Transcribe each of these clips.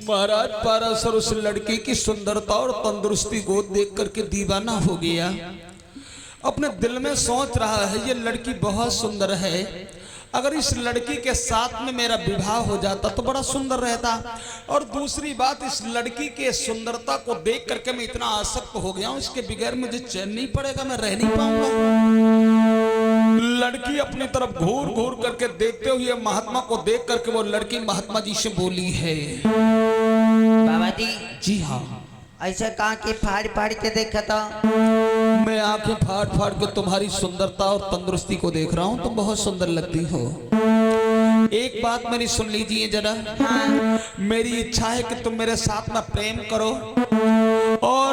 महाराज पाराशर उस लड़की की सुंदरता और तंदुरुस्ती को देख करके दीवाना हो गया। अपने दिल में सोच रहा है ये लड़की बहुत सुंदर है, अगर इस लड़की के साथ में मेरा विवाह हो जाता तो बड़ा सुंदर रहता। और दूसरी बात, इस लड़की के सुंदरता को देख करके मैं इतना आसक्त हो गया हूं, इसके बगैर मुझे चैन नहीं पड़ेगा, मैं रह नहीं पाऊंगा। लड़की अपनी तरफ घूर घूर करके देखते हुए महात्मा को देख करके वो लड़की महात्मा जी से बोली है, बाबा जी हाँ, ऐसा कहा कि फाड़ फाड़ के देखा था। मैं आंखें फाड़ फाड़ के तुम्हारी सुंदरता और तंदुरुस्ती को देख रहा हूँ, तुम बहुत सुंदर लगती हो। एक बात मेरी सुन लीजिए जरा। हाँ। मेरी इच्छा है कि तुम मेरे साथ में प्रेम करो, और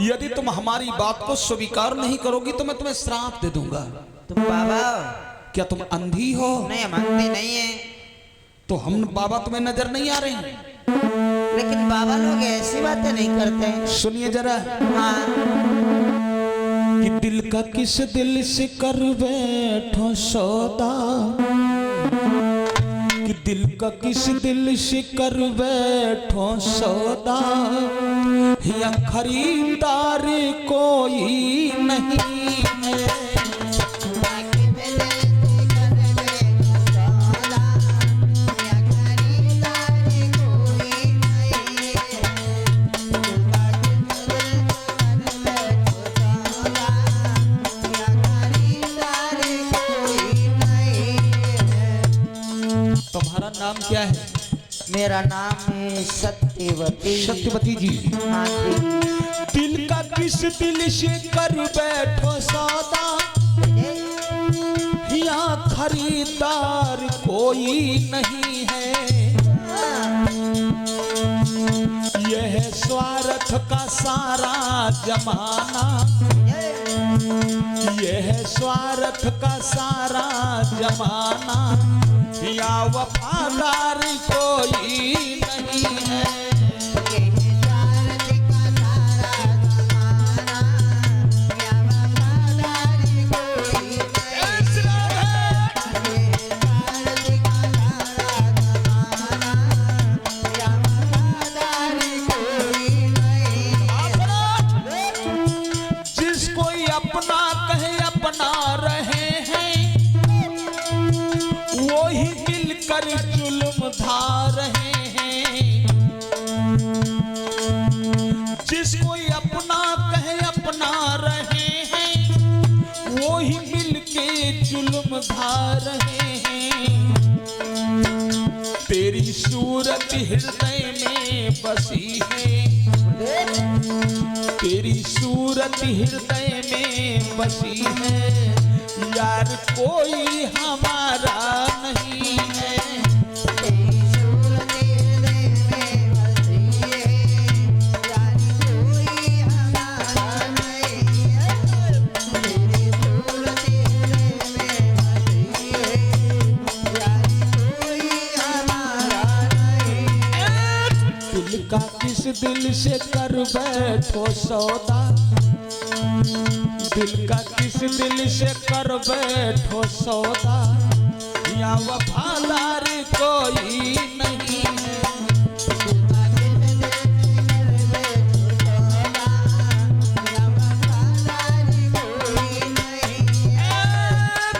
यदि तुम हमारी बात को स्वीकार नहीं करोगी तो मैं तुम्हें श्राप दे दूंगा। तुम बाबा क्या तुम अंधी हो? नहीं, हम अंधे नहीं है। तो हम बाबा तुम्हें नजर नहीं आ रहे हैं? लेकिन बाबा लोग ऐसी बातें नहीं करते। सुनिए जरा। हाँ। कि दिल का किस दिल से कर बैठो सौदा, कि दिल का किस दिल से कर बैठो सौदा, या खरीदार कोई नहीं है। तुम्हारा नाम क्या है? मेरा नाम है सत्यवती। सत्यवती जी। हाँ जी। दिल का किस दिल से कर बैठो सौदा, या खरीदार कोई नहीं है। यह स्वार्थ का सारा जमाना, यह स्वार्थ का सारा जमाना, या वफादार कोई नहीं है। जिस कोई अपना कहे अपना रहे हैं, वो ही मिलकर जुल्म ढा रहे हैं। जिस कोई अपना कहे अपना रहे हैं, वो ही मिलके जुल्म ढा रहे हैं। तेरी सूरत हृदय में बसी है, तेरी सूरत हृदय में बसी है, यार कोई हमारा नहीं है। दिल का किस दिल से कर बैठो सौदा, दिल का किस दिल से कर बैठो सौदा, या वफादार कोई नहीं है।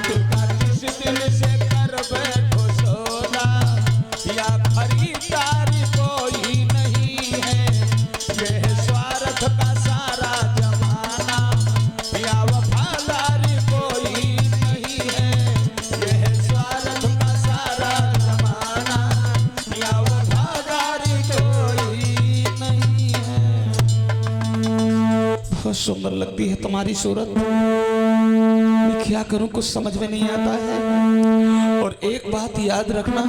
दिल का किस दिल से कर बैठो सौदा, या खरीदार कोई नहीं है। यह स्वार्थ का सारा जमाना, या वफादार कोई नहीं है। यह स्वार्थ का सारा जमाना, या वफादार कोई नहीं है। बहुत सुंदर लगती है तुम्हारी सूरत, मैं क्या करूं कुछ समझ में नहीं आता है। और एक बात याद रखना,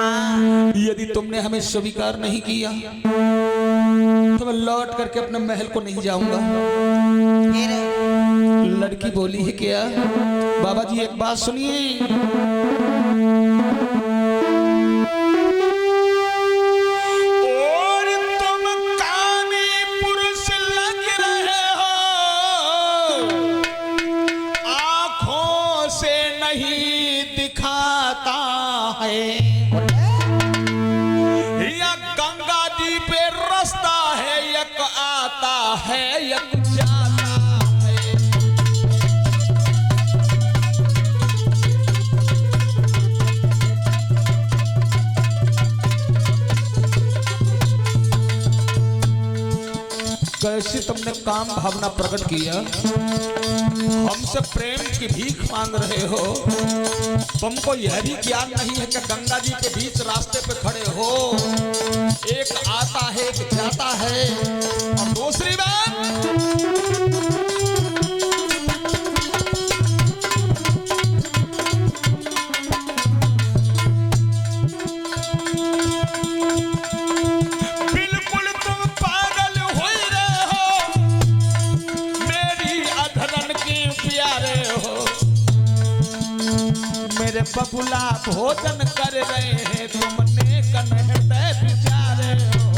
हाँ। यदि तुमने हमें स्वीकार नहीं किया मैं लौट करके अपने महल को नहीं जाऊंगा। फिर लड़की बोली है क्या? बाबा जी एक बात सुनिए, और तुम कामी पुरुष लग रहे हो, आंखों से नहीं दिखाता है, या गंगा जी पे रास्ता है, एक आता है एक जाता है। कैसी तुमने काम भावना प्रकट किया, हमसे प्रेम की भीख मांग रहे हो। तुमको यह भी ज्ञान नहीं है कि गंगा जी के बीच रास्ते पे खड़े हो, एक आता है एक जाता है। और दूसरी बात, बिल्कुल तुम पागल हो रहे हो, मेरी अधरन के प्यारे हो। मेरे बबुला भोजन कर रहे हैं, तुमने कन्हैया बिचारे हो।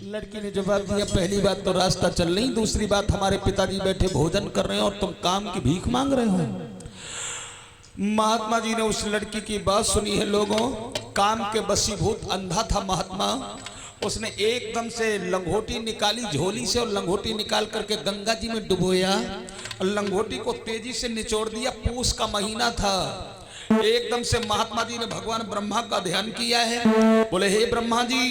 लड़की ने जवाब दिया, पहली बात तो रास्ता चल नहीं, दूसरी बात हमारे पिताजी बैठे भोजन कर रहे हैं और तुम काम की भीख मांग रहे हो। महात्मा जी ने उस लड़की की बात सुनी है। लोगों, काम के बसीभूत अंधा था महात्मा। उसने एकदम से लंगोटी निकाली झोली से और लंगोटी निकाल करके गंगा जी में डुबोया और लंगोटी को तेजी से निचोड़ दिया। पूस का महीना था। एकदम से महात्मा जी ने भगवान ब्रह्मा का ध्यान किया है। बोले, हे ब्रह्मा जी,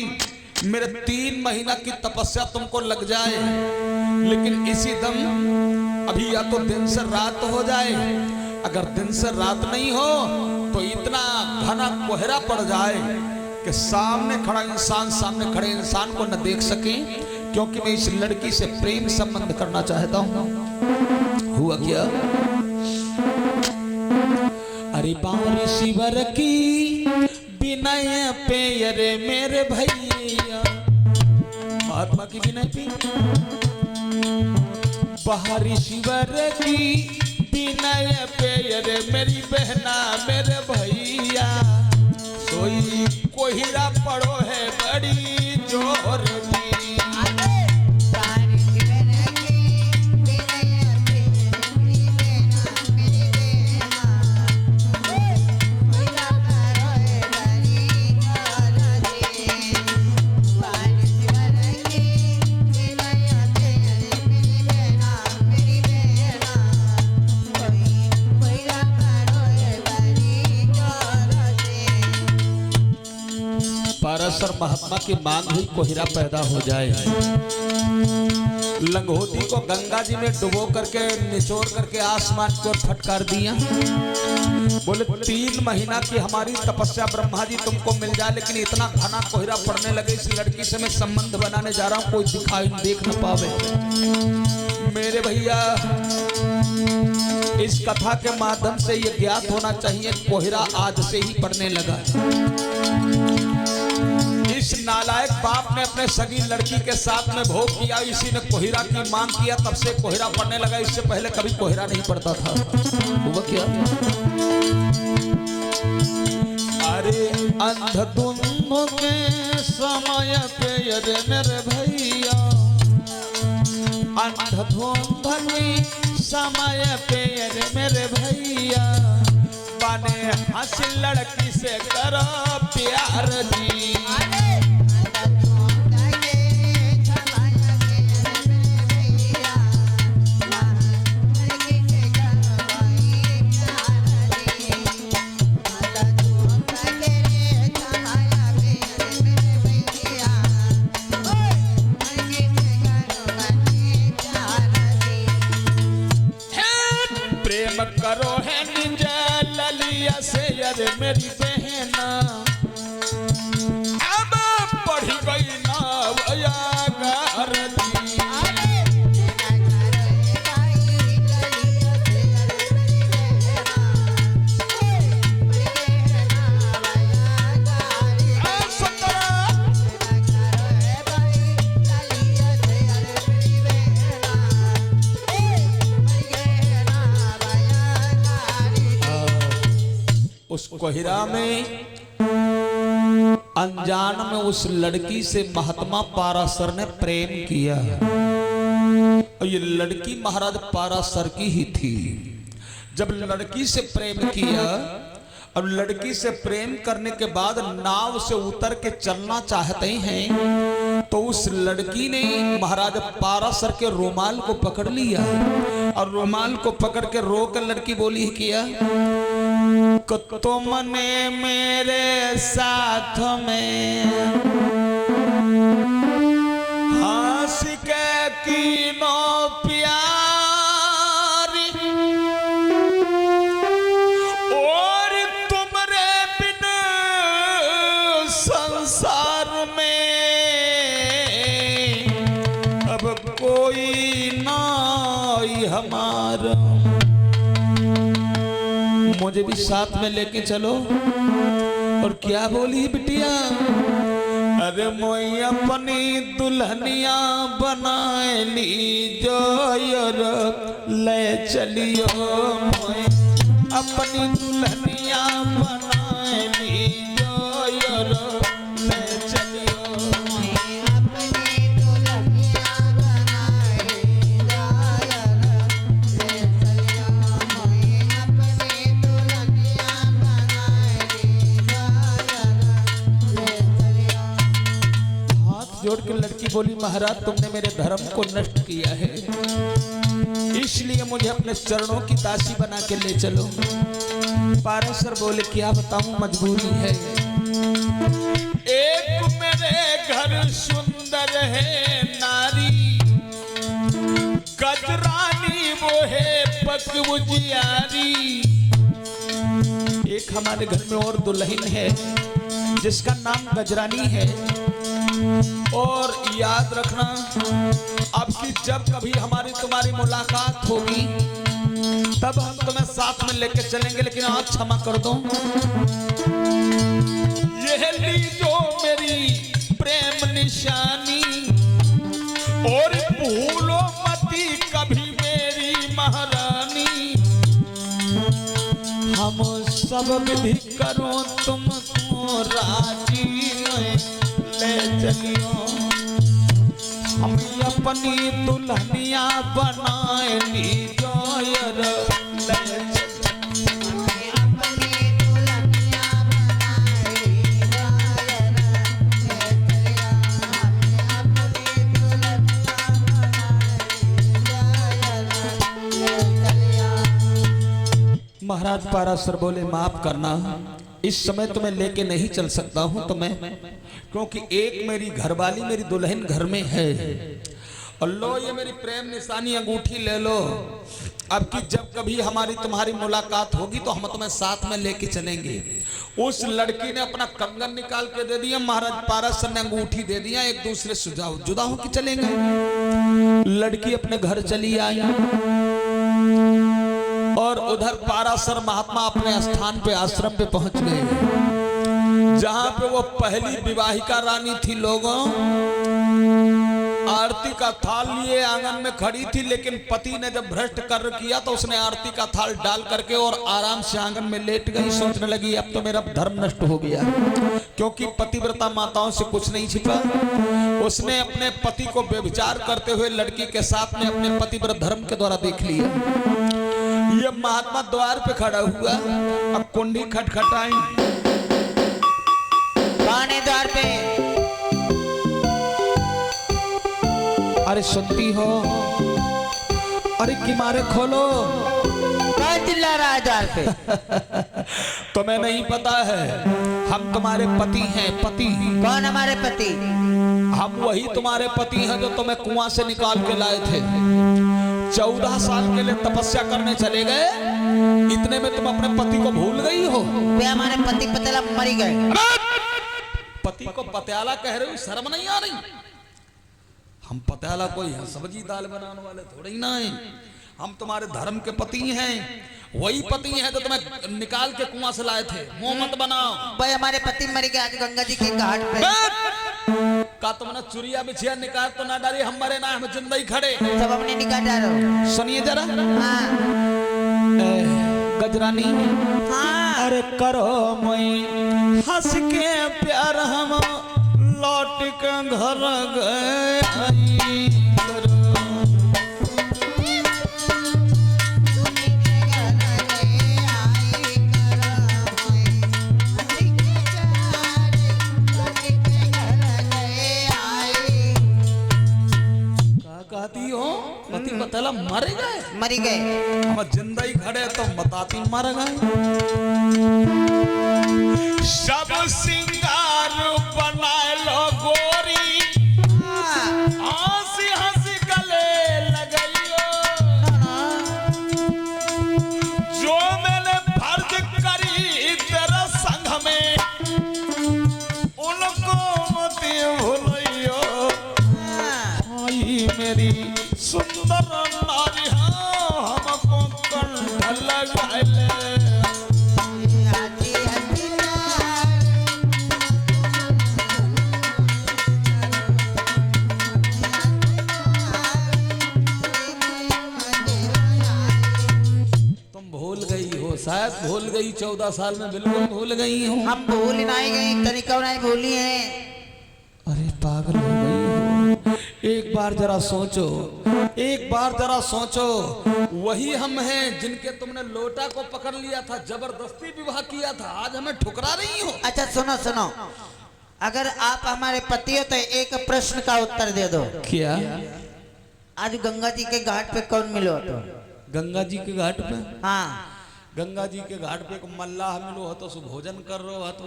मेरे 3 महीना की तपस्या तुमको लग जाए, लेकिन इसी दम अभी या तो दिन से रात हो जाए। अगर दिन से रात नहीं हो तो इतना घना कोहरा पड़ जाए कि सामने खड़े इंसान को न देख सके, क्योंकि मैं इस लड़की से प्रेम संबंध करना चाहता हूं। हुआ क्या? अरे बारिश शिवर की विनय पे, अरे मेरे भैया, महात्मा की विनय पे, बाहरी शिवर की विनय पे, अरे मेरी बहना मेरे भैया, सोई कोहिरा पड़ो है बड़ी जोर की। पाराशर महात्मा की मांग हुई, कोहिरा पैदा हो जाए। लंगोटी को गंगा जी में डुबो करके निचोड़ करके आसमान की ओर फटकार दिया। बोले, 3 महीना की हमारी तपस्या ब्रह्मा जी तुमको मिल जाए, लेकिन इतना घना कोहिरा पड़ने लगे, इस लड़की से मैं संबंध बनाने जा रहा हूं, कोई दिखाई देख न पावे। मेरे भैया, इस कथा के माध्यम से ये ज्ञात होना चाहिए, कोहिरा आज से ही पड़ने लगा। इस नालायक बाप ने अपने सगी लड़की के साथ में भोग किया, इसी ने कोहिरा की मांग किया, तब से कोहिरा पड़ने लगा। इससे पहले कभी कोहिरा नहीं पड़ता था। हुआ क्या? अरे अंधधुंध के समय पे, अरे मेरे भैया, अंधधुंध के समय पे, अरे मेरे भैया, बने हंस लड़की से करो प्यार जी। प्रेम करो है निंजा ललिया से, अरे मेरी बहना, अब बढ़ गई ना वयागार दी। उस कोहिरा में अनजान में उस लड़की से महात्मा पाराशर ने प्रेम किया। और ये लड़की महाराज पाराशर की ही थी। जब लड़की से प्रेम किया और लड़की से प्रेम करने के बाद नाव से उतर के चलना चाहते हैं तो उस लड़की ने महाराज पाराशर के रुमाल को पकड़ लिया और रुमाल को पकड़ के रो कर लड़की बोली किया कि तुमने मेरे साथ में हंस के कीनो प्यारी और तुमरे बिन संसार में अब कोई नहीं हमारा। मुझे भी साथ में लेके चलो। और क्या बोली बिटिया, अरे मोई अपनी दुल्हनिया बनाए ली जो ले चलियो। मोई अपनी दुल्हनिया बनाए ली जो ले चलियो। जोड़ के लड़की बोली महाराज तुमने मेरे धर्म को नष्ट किया है, इसलिए मुझे अपने चरणों की दासी बना के ले चलो। पाराशर बोले क्या बताऊं मजबूरी है। एक मेरे घर सुंदर है नारी, गजरानी वो है पकवुजियारी। एक हमारे घर में और दुल्हन है जिसका नाम गजरानी है। और याद रखना अब की जब कभी हमारी तुम्हारी मुलाकात होगी तब हम तुम्हें साथ में लेके चलेंगे, लेकिन आज क्षमा कर दो। यह लीजो मेरी प्रेम निशानी और भूलो मती कभी मेरी महारानी। हम सब विधि करो तुमको राजी ले चलियो। हम अपनी दुल्हनिया बनाए ली जोयर ले महाराज पाराशर बोले माफ करना, इस समय तुम्हें लेके नहीं चल सकता हूं तुम्हें, क्योंकि एक मेरी घरवाली मेरी दुल्हन घर में है। और लो ये मेरी प्रेम निशानी अंगूठी ले लो। अब की जब कभी हमारी तुम्हारी मुलाकात होगी तो हम तुम्हें साथ में लेके चलेंगे। उस लड़की ने अपना कंगन निकाल के दे दिया, महाराज पाराशर ने अंगूठी दे दिया, एक दूसरे से जुदा होकर चलेंगे। लड़की अपने घर चली आई और उधर पाराशर महात्मा अपने स्थान पे आश्रम पे पहुंच गए जहां पे वो पहली विवाहिका रानी थी। लोगों आरती का थाल लिए आंगन में खड़ी थी, लेकिन पति ने जब भ्रष्ट कर किया तो उसने आरती का थाल डाल करके और आराम से आंगन में लेट गई। सोचने लगी अब तो मेरा धर्म नष्ट हो गया, क्योंकि पतिव्रता माताओं से कुछ नहीं छिपा। उसने अपने पति को व्यभिचार करते हुए लड़की के साथ में अपने पतिव्रत धर्म के द्वारा देख लिया। ये महात्मा द्वार पे खड़ा हुआ, अब कुंडी खटखटाई। कौन है द्वार पे? अरे सुनती हो? अरे कि मारे खोलो। कौन चिल्ला रहा है द्वार पे? तुम्हें नहीं पता है हम तुम्हारे पति हैं। पति कौन हमारे पति? हम वही तुम्हारे पति हैं जो तुम्हें कुआं से निकाल के लाए थे। 14 साल के लिए तपस्या करने चले गए, इतने में तुम अपने पति को भूल गई हो। वे हमारे पति पतेला मर गए। पति को पतियाला कह रहे हो, शर्म नहीं आ रही? हम पतियाला कोई सब्जी दाल बनाने वाले थोड़े ही ना है। हम तुम्हारे धर्म के पति हैं, वही पति हैं जो तुम्हें निकाल के कुआं से लाए थे। मुंह मत बनाओ। भाई हमारे पति मर गए आज गंगा जी के घाट पे। का तुमने चुरिया बिछिया निकाल तो ना डाली, हमारे ना हम जिंदा ही खड़े सब अपने निकाल डालो। सुनिए जरा। हाँ गजरानी, हाँ अरे करो मोई हंस के प्यार हम लौट के घर गए करो। कहती हो पति बतला मर गए, मरी गए, हम जिंदा ही खड़े तो बताती मर गए। सब सिंगार बनाए लो गोरी, हंसी हंसी गले लगाइयो, जो मैंने फर्ज करी तेरा संग में उनको मत भूलियो। मेरी सुंदर नारी हमको कंठ लगाए ले। तुम भूल गई हो, शायद भूल गई, 14 साल में बिल्कुल भूल गई हो। हम भूल नहीं गई, तरीका नहीं भूली है। अरे पागल हो गई हो। एक बार जरा सोचो, एक बार जरा सोचो, वही हम हैं जिनके तुमने लोटा को पकड़ लिया था, जबरदस्ती विवाह किया था, आज हमें ठुकरा रही हो। अच्छा सुनो सुनो, अगर आप हमारे पति हो तो एक प्रश्न का उत्तर दे दो। क्या? आज गंगा जी के घाट पे कौन मिलो तो? गंगा जी के घाट पे? हाँ, गंगा जी के घाट पे एक मल्लाह मिलो हो तो भोजन कर रहे हो तो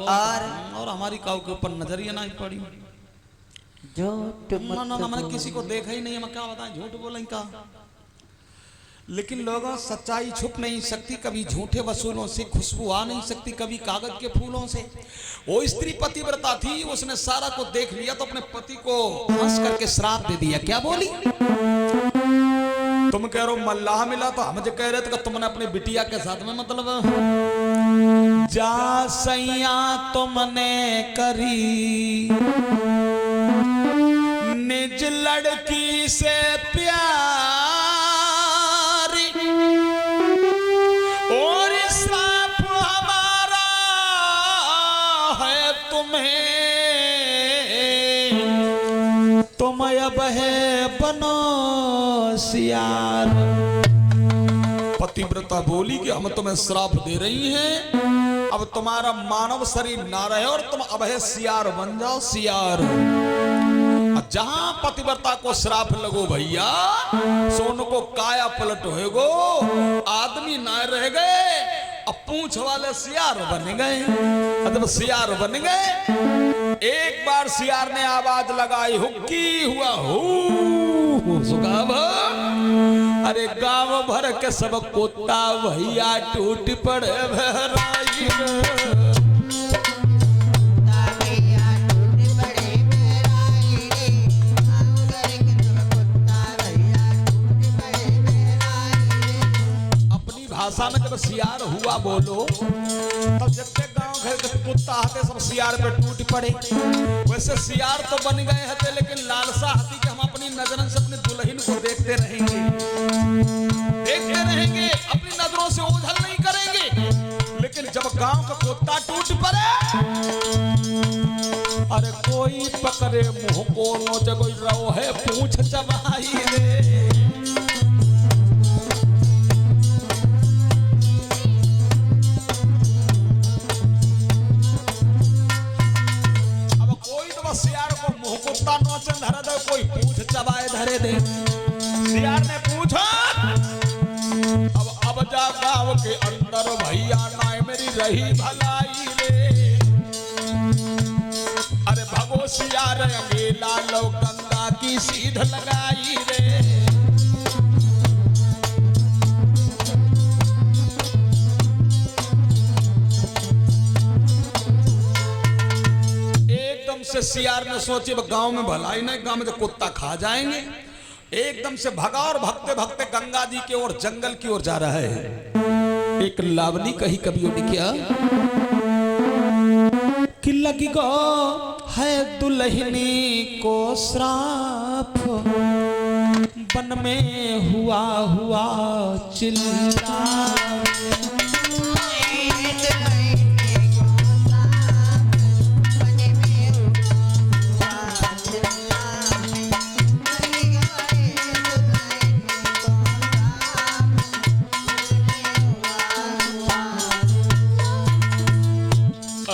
और हमारी काऊ के ऊपर नजरिया नहीं पड़ी। झूठ मत ना मैंने किसी को देखा ही नहीं, मैं क्या बताएं, झूठ बोलें क्या? लेकिन लोगों सच्चाई छुप नहीं सकती, कभी झूठे वसूलों से खुशबू आ नहीं सकती, कभी कागज के फूलों से। वो स्त्री पतिव्रता थी, उसने सारा को देख लिया तो अपने पति को हंस करके श्राप दे दिया। क्या बोली? तुम कह रहे हो मल्लाह मिला तो हम जो कह रहे थे कि तुमने अपनी बिटिया के साथ में मतलब जा सैया तुमने करी निज लड़की से प्यार और श्राप हमारा है तुम्हें, तुम अब है बनो सियार। पतिव्रता बोली कि हम तुम्हें श्राप दे रही हैं, अब तुम्हारा मानव शरीर ना रहे और तुम अब है सियार बन जाओ, सियार। जहां पतिव्रता को श्राप लगो भैया, सोन को काया पलट होएगो, आदमी ना रह गए, अब पूंछ वाले सियार बन गए। मतलब सियार बन गए। एक बार सियार ने आवाज लगाई, हुक्की हुआ हू सुगाव, अरे गांव भर के सब कुत्ता भैया टूट पड़े भराई। भाषा में जब सियार हुआ बोलो तब जितने गांव घर के कुत्ता आते सब सियार पे टूट पड़े। वैसे सियार तो बन गए थे, लेकिन लालसा आती कि हम अपनी नजरों से अपनी दुल्हन को देखते रहेंगे, अपनी नजरों से ओझल नहीं करेंगे। लेकिन जब गांव का कुत्ता टूट पड़े, अरे कोई पकड़े मुंह को नोच, कोई रो है पूंछ चबाई रे। सियार को मुंह कुत्ता नोचन धरे दे, कोई पूंछ चबाए धरे दे। सियार ने पूछा, अब जा गांव के अंदर भैया नाय मेरी रही भलाई रे। अरे भगो सियार अकेला लो गंगा की सीध लगाई रे। से सियार ने सोचे गांव में भलाई नहीं, गांव में तो कुत्ता खा जाएंगे। एकदम से भगा और भगते भगते गंगा जी की ओर जंगल की ओर जा रहा है। एक लावनी कही कवियों ने क्या कि लगी गो है दुल्हनी को श्राप, वन में हुआ हुआ चिल्ला।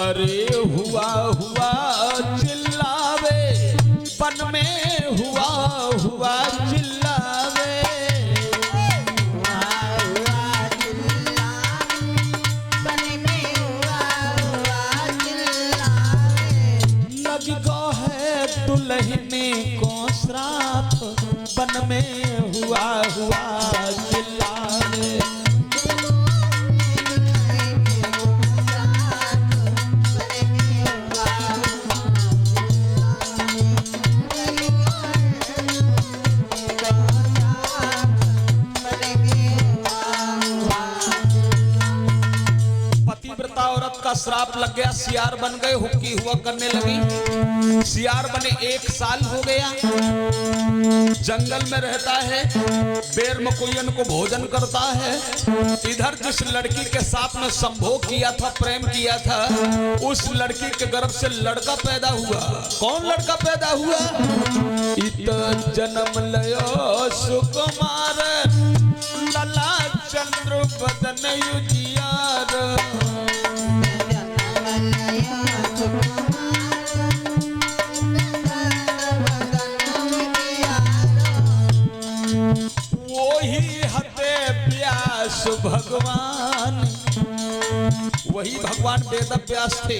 अरे हुआ हुआ चिल्लावे, बन में हुआ हुआ चिल्लावे, लग गो है दुल्हने को श्राप, बन में हुआ हुआ चिल्लावे। औरत का श्राप लग गया, सियार बन गए, हुक्की हुआ करने लगी। सियार बने 1 साल हो गया, जंगल में रहता है, बेर मकोयन को भोजन करता है। इधर जिस लड़की के साथ में संभोग किया था, प्रेम किया था, उस लड़की के गर्भ से लड़का पैदा हुआ। कौन लड़का पैदा हुआ? इत जन्म लयो सुकुमार, लला चंद्र बदन युजियार। वही हते व्यास भगवान, वही भगवान वेद व्यास थे,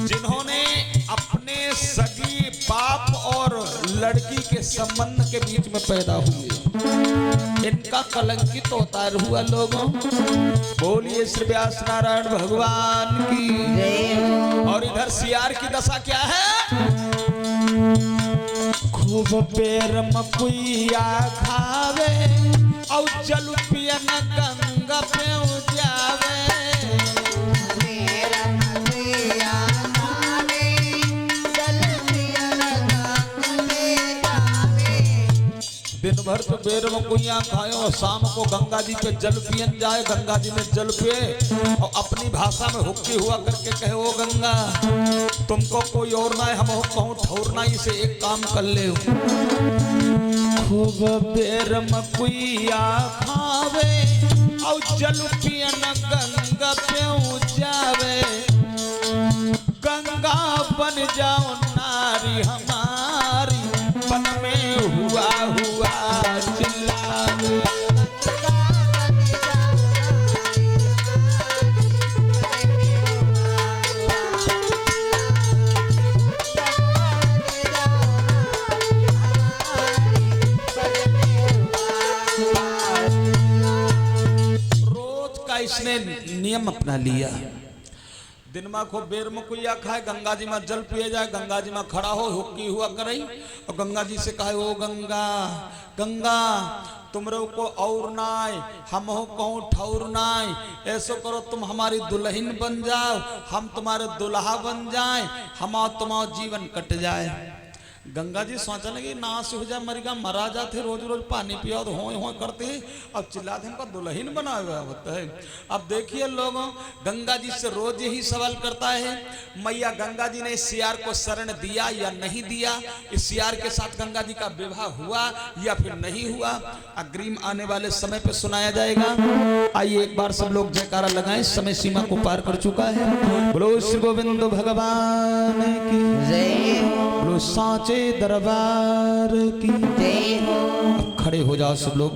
जिन्होंने अपने सगी बाप और लड़की के संबंध के बीच में पैदा हुए। इनका कलंकित अवतार हुआ लोगों। बोलिए श्री व्यास नारायण भगवान की। और इधर सियार की दशा क्या है? खूब पेर मकुइया खावे, और जल पियन गंगा पे जावे। दिन भर तो बेर मकुइया खाओ, शाम को गंगा जी पे जल पियन जाए, गंगा जी में जल पिए और अपनी भाषा में हुक्की हुआ करके कहे, ओ गंगा तुमको कोई और ना है, हम कहूँ ठौरना, इसे एक काम कर ले। खूब बेर मकुइया खावे, और जल पियन गंगा पे जावे। गंगा बन जाओ नारी हमारी, बन में हुआ हुआ चिल्लावे। रोज का इसने नियम अपना लिया। दिन में को बेर मकुइया खाए, गंगा जी में जल पिए जाए, गंगा जी में खड़ा हो, हुक्की हुआ करई, और गंगा जी से कहे, ओ गंगा गंगा तुमरे को और नाय, हम हो कहूँ ठौर नाय, ऐसो करो तुम हमारी दुल्हन बन जाओ, हम तुम्हारे दुल्हा बन जाए, हम तुम्हारा जीवन कट जाए। गंगा जी सोचा लगी नाश हो जाए, मरिगा मरा जाते, रोज रोज पानी पिया तो हो करते, अब चिल्लाते हमको दुल्हन बना हुआ होता है। अब देखिए लोगों, गंगा जी से रोज यही सवाल करता है, मैया गंगा जी ने इस सियार को शरण दिया या नहीं दिया, इस सियार के साथ गंगा जी का विवाह हुआ या फिर नहीं हुआ, अग्रिम आने वाले समय पे सुनाया जाएगा। आइए एक बार सब लोग जयकारा लगाएं, समय सीमा को पार कर चुका है। बोलो श्री गोविंद भगवान की जय, बोलो साचे दरबार की जय हो। खड़े हो जाओ सब लोग।